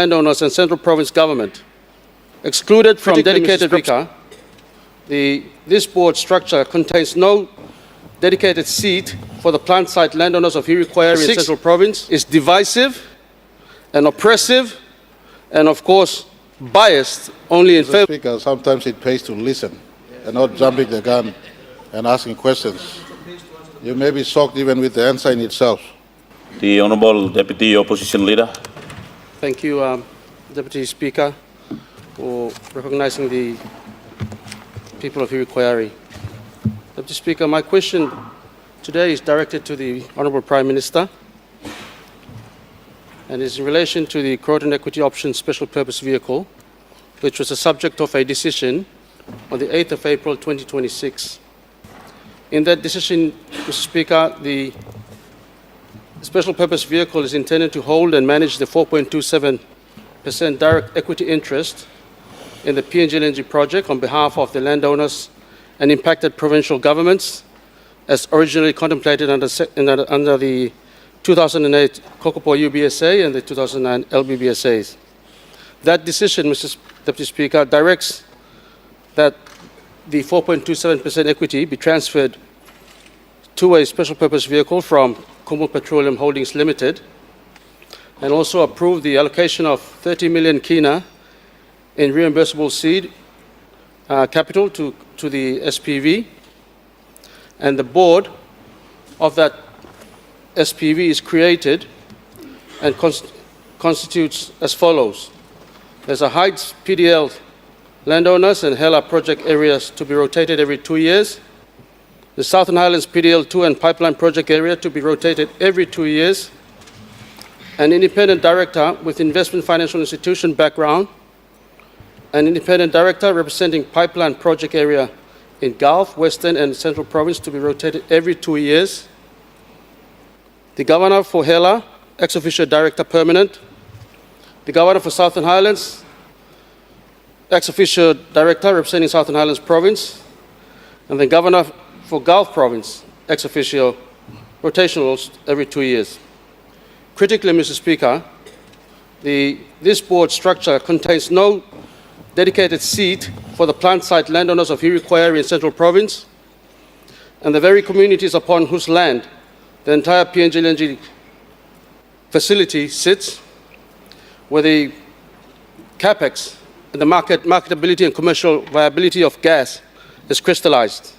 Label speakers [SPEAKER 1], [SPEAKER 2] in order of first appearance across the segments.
[SPEAKER 1] landowners and Central Province government. Excluded from dedicated speaker, this board structure contains no dedicated seat for the plant site landowners of Hiri-Koiari in Central Province, is divisive and oppressive and, of course, biased only in favor.
[SPEAKER 2] Speaker, sometimes it pays to listen and not jumping the gun and asking questions. You may be shocked even with the answer in itself.
[SPEAKER 3] The Honourable Deputy Opposition Leader.
[SPEAKER 1] Thank you, Deputy Speaker, for recognizing the people of Hiri-Koiari. Deputy Speaker, my question today is directed to the Honourable Prime Minister and is in relation to the Kroton Equity Option Special Purpose Vehicle, which was the subject of a decision on the 8th of April 2026. In that decision, Mr. Speaker, the Special Purpose Vehicle is intended to hold and manage the 4.27% direct equity interest in the PNG LNG Project on behalf of the landowners and impacted provincial governments as originally contemplated under the 2008 Kokopo UBSA and the 2009 LBBSAs. That decision, Mr. Deputy Speaker, directs that the 4.27% equity be transferred to a special purpose vehicle from Kumul Petroleum Holdings Limited, and also approve the allocation of 30 million kina in reimbursable seed capital to the SPV. And the board of that SPV is created and constitutes as follows. There's a Heights PDL landowners and Hela project areas to be rotated every 2 years. The Southern Highlands PDL2 and pipeline project area to be rotated every 2 years. An independent director with investment financial institution background. An independent director representing pipeline project area in Gulf, Western and Central Province to be rotated every 2 years. The governor for Hela, ex officio director permanent. The governor for Southern Highlands, ex officio director representing Southern Highlands Province. And the governor for Gulf Province, ex officio, rotational every 2 years. Critically, Mr. Speaker, this board structure contains no dedicated seat for the plant site landowners of Hiri-Koiari in Central Province and the very communities upon whose land the entire PNG LNG facility sits, where the capex and the marketability and commercial viability of gas is crystallized,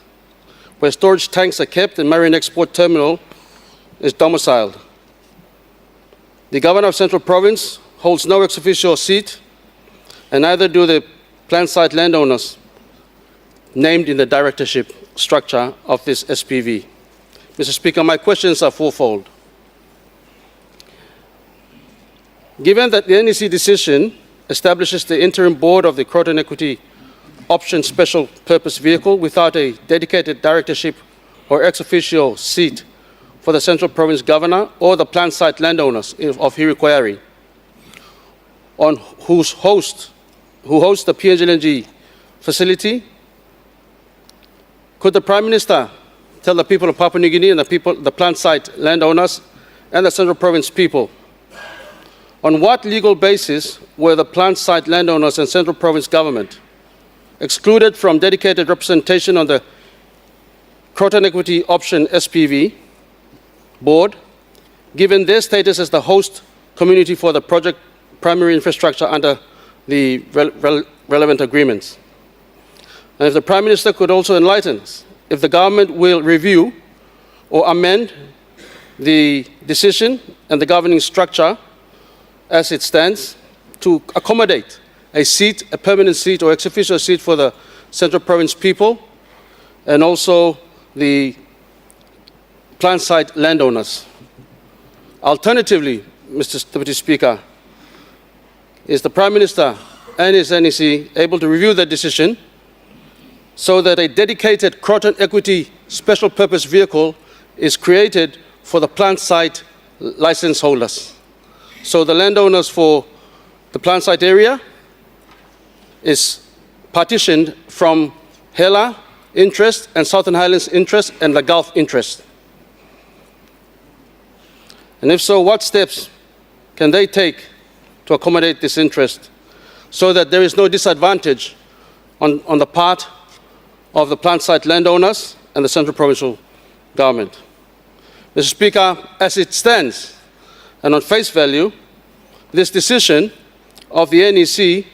[SPEAKER 1] where storage tanks are kept and marine export terminal is domiciled. The governor of Central Province holds no ex officio seat, and neither do the plant site landowners named in the directorship structure of this SPV. Mr. Speaker, my questions are fourfold. Given that the NEC decision establishes the interim board of the Kroton Equity Option Special Purpose Vehicle without a dedicated directorship or ex officio seat for the Central Province Governor or the plant site landowners of Hiri-Koiari, who host the PNG LNG facility, could the Prime Minister tell the people of Papua New Guinea and the plant site landowners and the Central Province people on what legal basis were the plant site landowners and Central Province government excluded from dedicated representation on the Kroton Equity Option SPV board, given their status as the host community for the project primary infrastructure under the relevant agreements? And if the Prime Minister could also enlighten us, if the government will review or amend the decision and the governing structure as it stands to accommodate a seat, a permanent seat or ex officio seat for the Central Province people and also the plant site landowners. Alternatively, Mr. Deputy Speaker, is the Prime Minister and his NEC able to review that decision so that a dedicated Kroton Equity Special Purpose Vehicle is created for the plant site license holders? So the landowners for the plant site area is partitioned from Hela interest and Southern Highlands interest and the Gulf interest. And if so, what steps can they take to to accommodate this interest so that there is no disadvantage on the part of the plant site landowners and the Central Provincial Government. Mr. Speaker, as it stands, and on face value, this decision of the NEC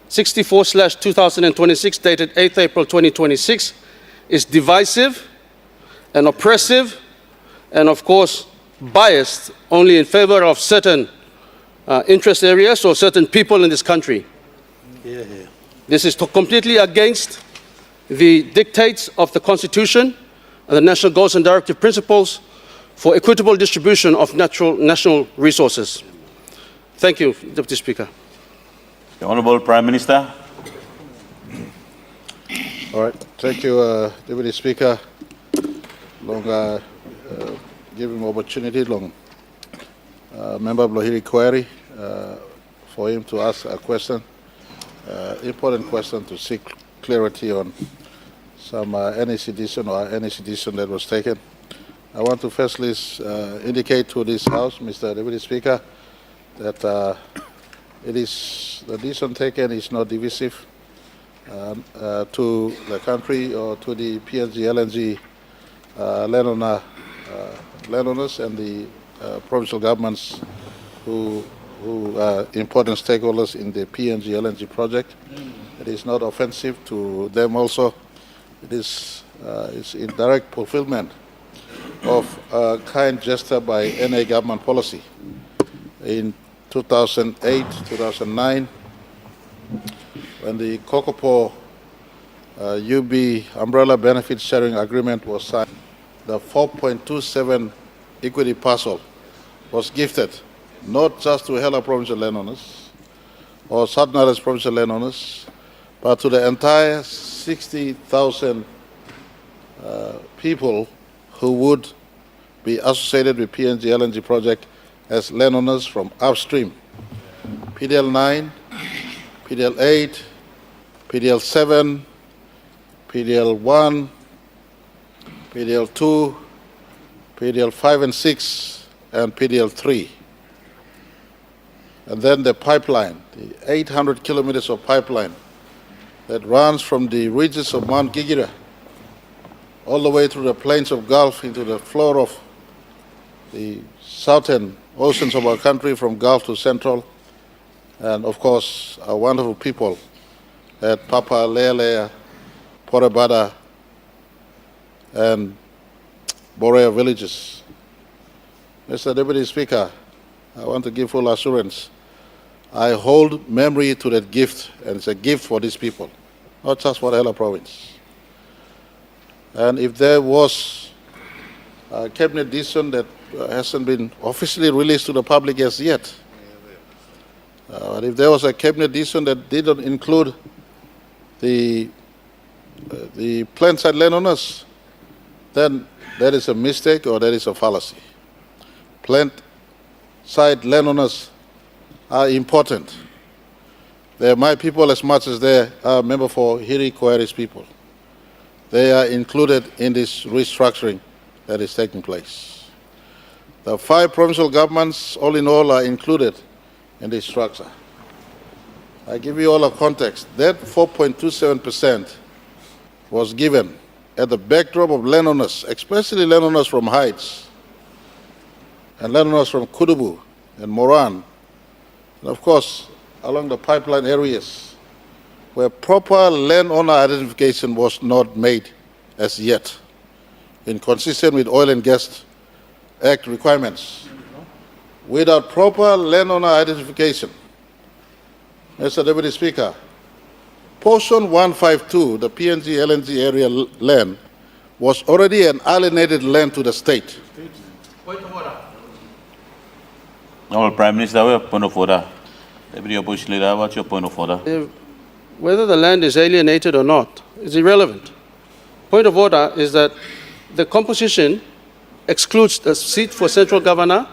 [SPEAKER 1] 64/2026 dated 8th April 2026 is divisive and oppressive and, of course, biased only in favor of certain interest areas or certain people in this country. This is completely against the dictates of the Constitution and the National Goals and Directive Principles for equitable distribution of national resources. Thank you, Deputy Speaker.
[SPEAKER 3] The Honourable Prime Minister.
[SPEAKER 2] All right. Thank you, Deputy Speaker. Give him opportunity, Member of Hiri-Koiari, for him to ask a question, important question to seek clarity on some NEC decision or NEC decision that was taken. I want to firstly indicate to this House, Mr. Deputy Speaker, that the decision taken is not divisive to the country or to the PNG LNG landowners and the provincial governments who are important stakeholders in the PNG LNG project. It is not offensive to them also. It is in direct fulfillment of a kind gesture by NA government policy. In 2008, 2009, when the Kokopo UB Umbrella Benefit Sharing Agreement was signed, the 4.27 equity parcel was gifted not just to Hela provincial landowners or Southern Islands provincial landowners, but to the entire 60,000 people who would be associated with PNG LNG project as landowners from upstream. PDL 9, PDL 8, PDL 7, PDL 1, PDL 2, PDL 5 and 6, and PDL 3. And then the pipeline, the 800 kilometers of pipeline that runs from the ridges of Mount Gigira all the way through the plains of Gulf into the floor of the southern oceans of our country from Gulf to Central, and of course our wonderful people at Papa, Lea, Porabada, and Borea villages. Mr. Deputy Speaker, I want to give full assurance. I hold memory to that gift, and it's a gift for these people, not just for the Hela province. And if there was a cabinet decision that hasn't been officially released to the public as yet, but if there was a cabinet decision that didn't include the plant site landowners, then that is a mistake or that is a fallacy. Plant site landowners are important. They are my people as much as they are a member for Hiri-Koiari's people. They are included in this restructuring that is taking place. The 5 provincial governments, all in all, are included in this structure. I give you all a context. That 4.27% was given at the backdrop of landowners, especially landowners from Heights, and landowners from Kudubu and Moran, and of course, along the pipeline areas, where proper landowner identification was not made as yet, inconsistent with Oil and Gas Act requirements. Without proper landowner identification, Mr. Deputy Speaker, Portion 152, the PNG LNG area land, was already an alienated land to the state.
[SPEAKER 1] Point of order.
[SPEAKER 3] Honourable Prime Minister, we have point of order. Deputy Opposition Leader, what's your point of order?
[SPEAKER 1] Whether the land is alienated or not is irrelevant. Point of order is that the composition excludes the seat for central governor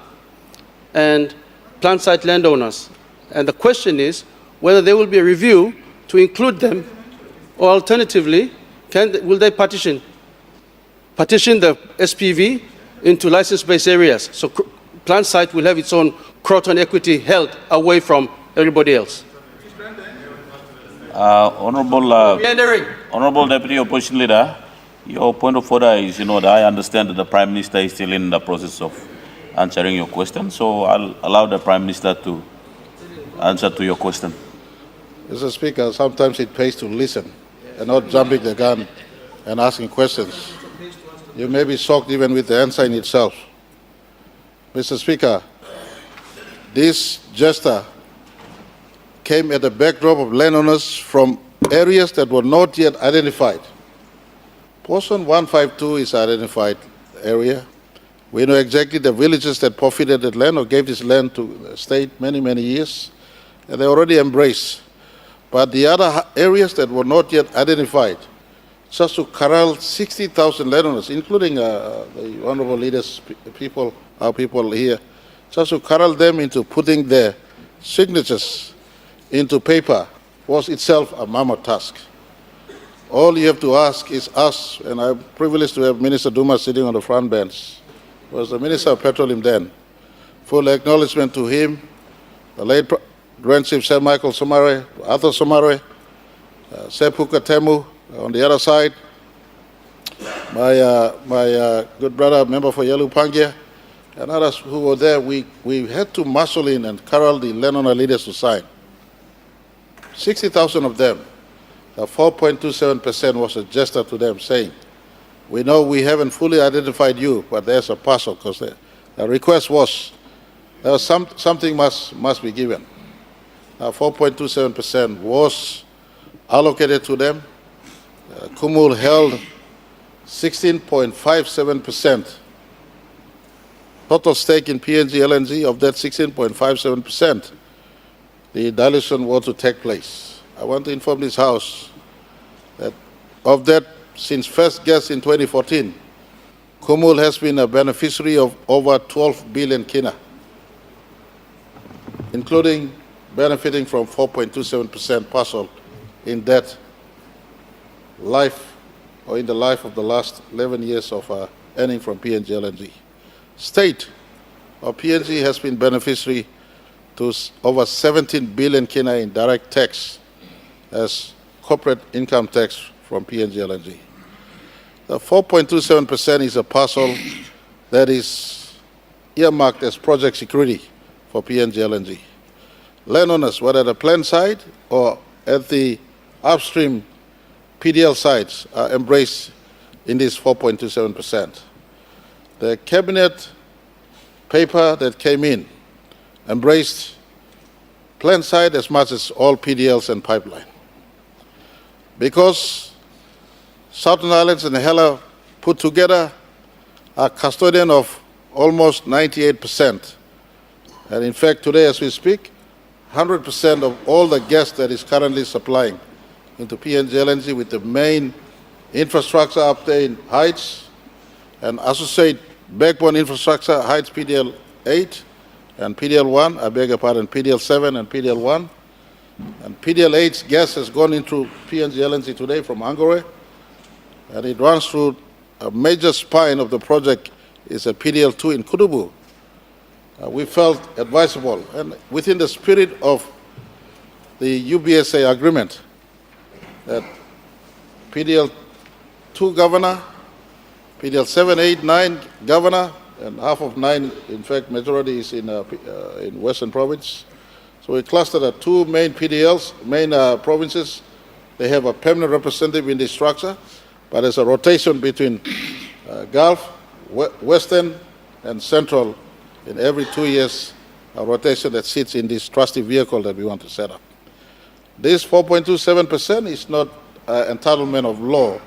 [SPEAKER 1] and plant site landowners. And the question is whether there will be a review to include them, or alternatively, will they partition the SPV into license-based areas? So plant site will have its own Kroton equity held away from everybody else.
[SPEAKER 3] Honorable Deputy Opposition Leader, your point of order is, that I understand that the Prime Minister is still in the process of answering your question, so I'll allow the Prime Minister to answer to your question.
[SPEAKER 2] Mr. Speaker, sometimes it pays to listen and not jumping the gun and asking questions. You may be shocked even with the answer in itself. Mr. Speaker, this gesture came at the backdrop of landowners from areas that were not yet identified. Portion 152 is an identified area. We know exactly the villages that forfeited that land or gave this land to the state many, many years, and they already embraced. But the other areas that were not yet identified, just to corral 60,000 landowners, including the honorable leaders, people, our people here, just to corral them into putting their signatures into paper was itself a mammoth task. All you have to ask is us, and I'm privileged to have Minister Duma sitting on the front bench, was the Minister of Petroleum then. Full acknowledgement to him, the late Grand Chief Sir Michael Somare, Arthur Somare, Sepuka Temu on the other side, my good brother, member for Yalu Pangia, and others who were there. We had to muscle in and corral the landowner leaders to sign. 60,000 of them, the 4.27% was a gesture to them saying, we know we haven't fully identified you, but there's a parcel, because the request was, there was something must be given. 4.27% was allocated to them. Kumul held 16.57% total stake in PNG LNG. Of that 16.57%, the dilution was to take place. I want to inform this House that of that, since first gas in 2014, Kumul has been a beneficiary of over 12 billion kina, including benefiting from 4.27% parcel in that life, or in the life of the last 11 years of earning from PNG LNG. State of PNG has been beneficiary to over 17 billion kina in direct tax as corporate income tax from PNG LNG. The 4.27% is a parcel that is earmarked as project security for PNG LNG. Landowners, whether at the plant side or at the upstream PDL sites, are embraced in this 4.27%. The cabinet paper that came in embraced plant side as much as all PDLs and pipeline. Because Southern Islands and Hela put together are custodian of almost 98%. And in fact, today as we speak, 100% of all the gas that is currently supplying into PNG LNG, with the main infrastructure up there in Heights and associate backbone infrastructure, Heights PDL 8 and PDL 1, I beg your pardon, PDL 7 and PDL 1. And PDL 8's gas has gone into PNG LNG today from Angore, and it runs through a major spine of the project is a PDL 2 in Kudubu. We felt advisable, and within the spirit of the UBSA agreement, that PDL 2 governor, PDL 7, 8, 9 governor, and half of 9, in fact, majority is in Western Province. So we clustered the two main PDLs, main provinces. They have a permanent representative in this structure, but there's a rotation between Gulf, Western, and Central in every 2 years, a rotation that sits in this trusty vehicle that we want to set up. This 4.27% is not entitlement of law,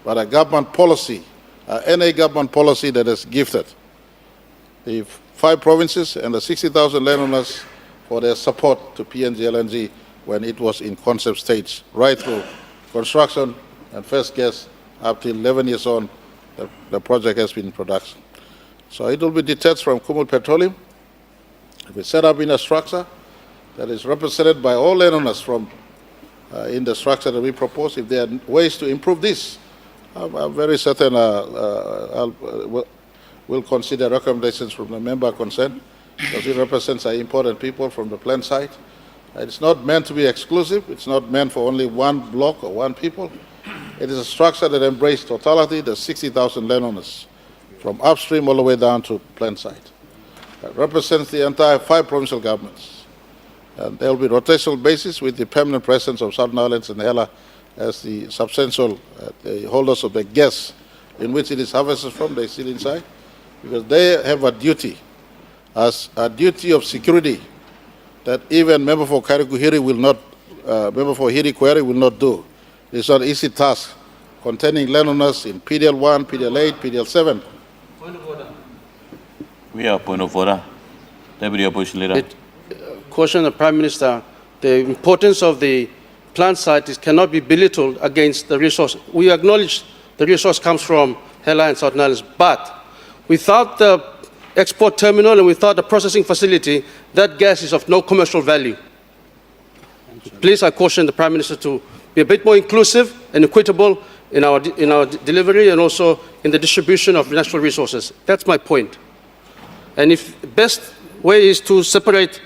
[SPEAKER 2] but a government policy, NA government policy that is gifted the 5 provinces and the 60,000 landowners for their support to PNG LNG when it was in concept stage, right through construction and first gas up till 11 years on, the project has been in production. So it will be detached from Kumul Petroleum. It will be set up in a structure that is represented by all landowners from in the structure that we propose. If there are ways to improve this, I'm very certain we'll consider recommendations from the member concerned, because it represents our important people from the plant side. It's not meant to be exclusive. It's not meant for only one block or one people. It is a structure that embraces totality, the 60,000 landowners, from upstream all the way down to plant site. It represents the entire 5 provincial governments. And there will be rotational basis with the permanent presence of Southern Islands and Hela as the substantial the holders of the gas in which it is harvested from. They sit inside because they have a duty, as a duty of security, that even member for Hiri-Koiari will not, member for Hiri-Koiari will not do. It's not an easy task containing landowners in PDL1, PDL8, PDL7.
[SPEAKER 1] Point of order.
[SPEAKER 3] We have point of order. Deputy Opposition Leader.
[SPEAKER 1] Caution the Prime Minister, the importance of the plant site cannot be belittled against the resource. We acknowledge the resource comes from Hela and Southern Islands, but without the export terminal and without the processing facility, that gas is of no commercial value. Please, I caution the Prime Minister to be a bit more inclusive and equitable in our delivery and also in the distribution of natural resources. That's my point. And if the best way is to separate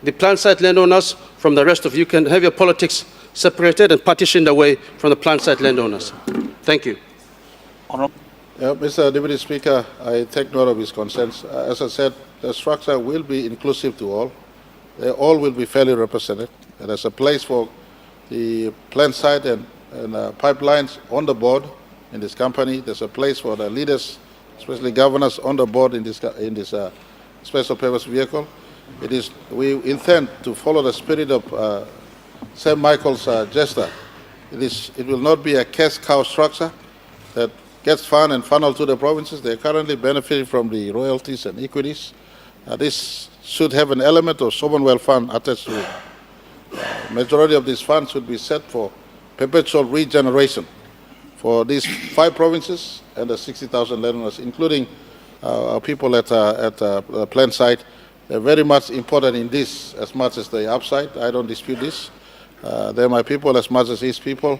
[SPEAKER 1] the plant site landowners from the rest of you, can have your politics separated and partitioned away from the plant site landowners. Thank you.
[SPEAKER 2] Mr. Deputy Speaker, I take note of his concerns. As I said, the structure will be inclusive to all. They all will be fairly represented. And there's a place for the plant site and pipelines on the board in this company. There's a place for the leaders, especially governors, on the board in this special purpose vehicle. We intend to follow the spirit of St. Michael's gesture. It will not be a cash cow structure that gets fund and funneled to the provinces. They are currently benefiting from the royalties and equities. This should have an element of sovereign wealth fund attached to it. Majority of these funds should be set for perpetual regeneration for these 5 provinces and the 60,000 landowners, including our people at the plant site. They're very much important in this as much as the upside. I don't dispute this. They're my people as much as his people.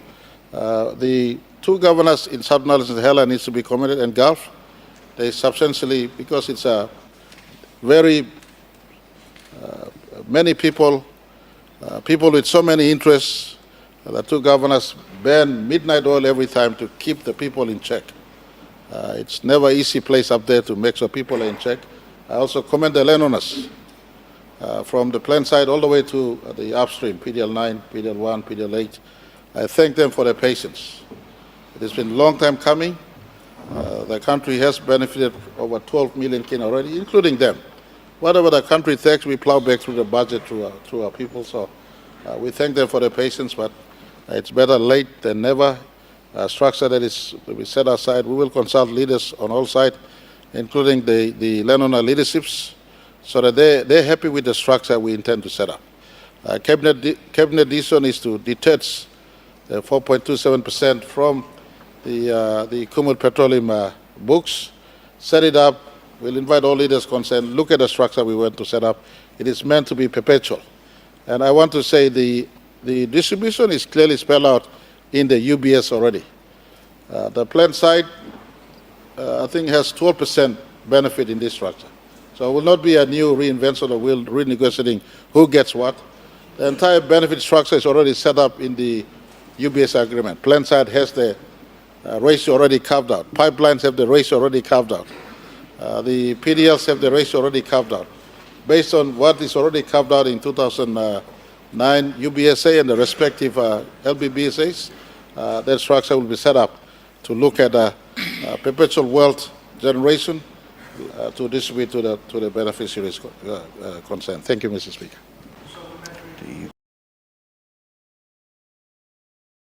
[SPEAKER 2] The 2 governors in Southern Islands and Hela needs to be committed, and Gulf. They substantially, because it's a very many people, people with so many interests. The 2 governors burn midnight oil every time to keep the people in check. It's never an easy place up there to make sure people are in check. I also commend the landowners from the plant side all the way to the upstream, PDL9, PDL1, PDL8. I thank them for their patience. It has been a long time coming. The country has benefited over 12 million kin already, including them. Whatever the country takes, we plow back through the budget through our people. So we thank them for their patience, but it's better late than never. A structure that we set aside. We will consult leaders on all sides, including the landowner leaderships, so that they're happy with the structure we intend to set up. Cabinet decision is to detach the 4.27% from the Kumul Petroleum books, set it up. We'll invite all leaders concerned, look at the structure we want to set up. It is meant to be perpetual. And I want to say the distribution is clearly spelled out in the UBS already. The plant site, I think, has 12% benefit in this structure. So it will not be a new reinvention or we'll renegotiating who gets what. The entire benefit structure is already set up in the UBS agreement. Plant site has the ratio already carved out. Pipelines have the ratio already carved out. The PDLs have the ratio already carved out. Based on what is already carved out in 2009 UBSA and the respective LBBSAs, that structure will be set up to look at perpetual wealth generation to distribute to the beneficiaries concerned. Thank you, Mr. Speaker.